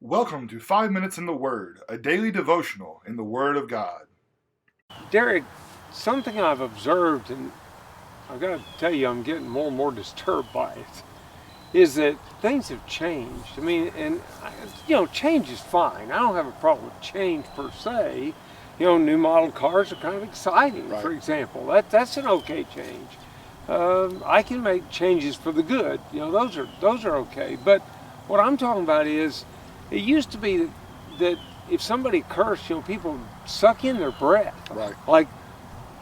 Welcome to 5 Minutes in the Word, a daily devotional in the Word of God. Derek, something I've observed, and I've got to tell you, I'm getting more and more disturbed by it, is that things have changed. I mean, change is fine. I don't have a problem with change per se. New model cars are kind of exciting, Right. for example. That's an okay change. I can make changes for the good. Those are okay. But what I'm talking about is, it used to be that if somebody cursed, people suck in their breath. Right. Like,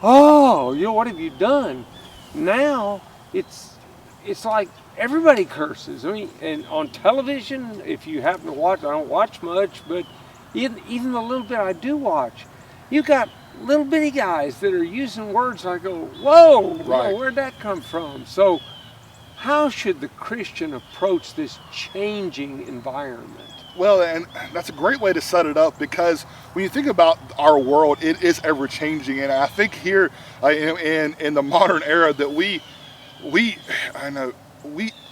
oh, what have you done? Now it's like everybody curses. I mean, and on television, if you happen to watch, I don't watch much, but even the little bit I do watch, you got little bitty guys that are using words. I go, whoa, Right. where'd that come from? So how should the Christian approach this changing environment? Well, and that's a great way to set it up, because when you think about our world, it is ever changing, and I think here in the modern era that we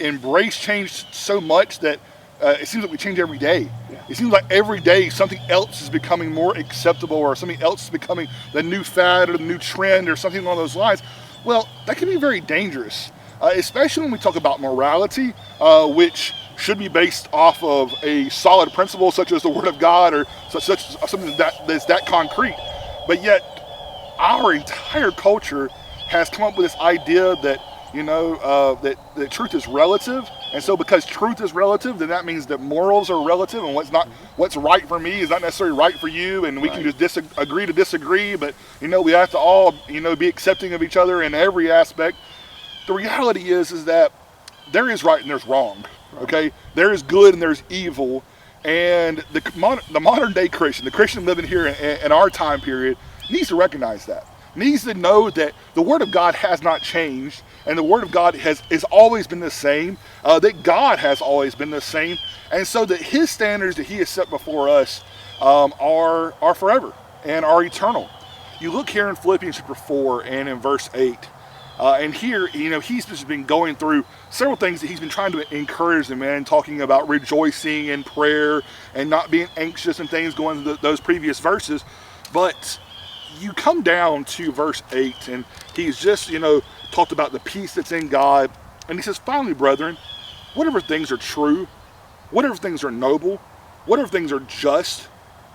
embrace change so much that it seems like we change every day. Yeah. It seems like every day something else is becoming more acceptable, or something else is becoming the new fad or the new trend or something along those lines. Well, that can be very dangerous, especially when we talk about morality, which should be based off of a solid principle such as the Word of God, or such something that's that concrete. But yet, our entire culture has come up with this idea that that truth is relative, and so because truth is relative, then that means that morals are relative, and what's right for me is not necessarily right for you, and we can just agree to disagree. But we have to all be accepting of each other in every aspect. The reality is that there is right and there's wrong. Okay, there is good and there's evil, and the modern day Christian, the Christian living here in our time period, needs to recognize that. Needs to know that the Word of God has not changed, and the Word of God has always been the same. That God has always been the same, and so that His standards that He has set before us are forever and are eternal. You look here in Philippians chapter 4 and in verse 8. And here, he's just been going through several things that he's been trying to encourage them in, talking about rejoicing in prayer and not being anxious and things, going to those previous verses. But you come down to verse 8, and he's just, talked about the peace that's in God. And he says, finally, brethren, whatever things are true, whatever things are noble, whatever things are just,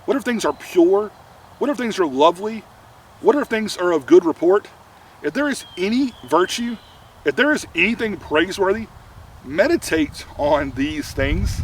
whatever things are pure, whatever things are lovely, whatever things are of good report, if there is any virtue, if there is anything praiseworthy, meditate on these things.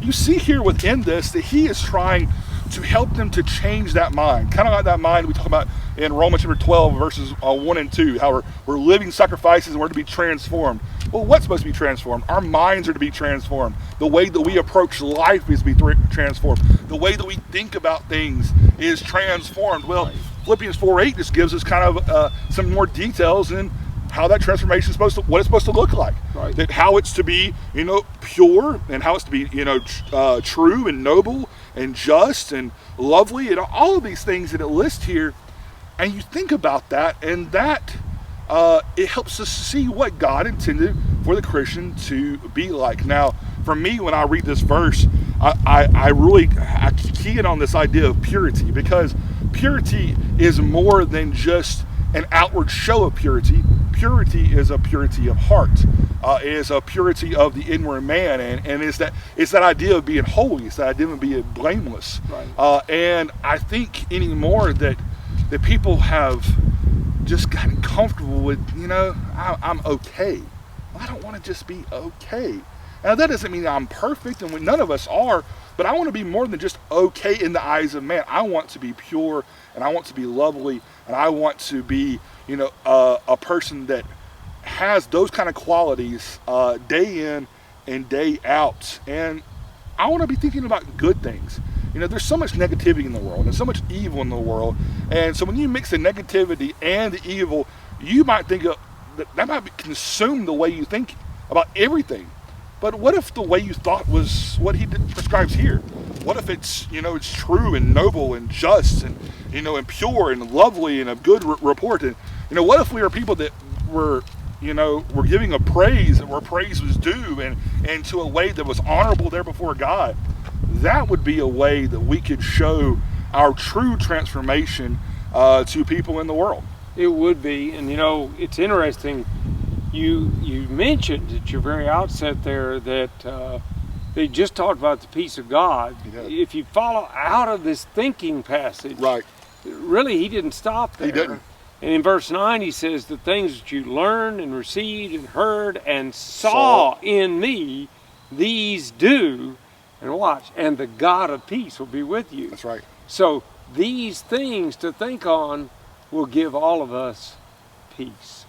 You see here within this that he is trying to help them to change that mind. Kind of like that mind we talk about in Romans chapter 12, verses 1 and 2, how we're living sacrifices and we're to be transformed. Well, what's supposed to be transformed? Our minds are to be transformed. The way that we approach life is to be transformed. The way that we think about things is transformed. Well, Philippians 4:8 just gives us kind of some more details in how that transformation is what it's supposed to look like. Right. That how it's to be, pure, and how it's to be, true and noble and just and lovely, and all of these things that it lists here. And you think about that, and that it helps us see what God intended for the Christian to be like. Now, for me, when I read this verse, I key in on this idea of purity, because purity is more than just an outward show of purity. Purity is a purity of heart. It is a purity of the inward man, and it's that idea of being holy. It's that idea of being blameless. Right. And I think anymore that people have just gotten comfortable with, I'm okay. Well, I don't want to just be okay. Now, that doesn't mean I'm perfect, and none of us are, but I want to be more than just okay in the eyes of man. I want to be pure, and I want to be lovely, and I want to be, a person that has those kind of qualities day in and day out. And I want to be thinking about good things. There's so much negativity in the world and so much evil in the world. And so when you mix the negativity and the evil, you might think that might consume the way you think about everything. But what if the way you thought was what he prescribes here? What if it's true and noble and just and and pure and lovely and of good report? And what if we are people that were giving a praise, and where praise was due, and to a way that was honorable there before God? that would be a way that we could show our true transformation to people in the world. It would be, and it's interesting. You mentioned at your very outset there that they just talked about the peace of God. If you follow out of this thinking passage, Right. Really, he didn't stop there. He didn't. And in verse 9, he says, the things that you learned and received and heard and saw in me, these do, and watch, and the God of peace will be with you. That's right. So these things to think on will give all of us peace.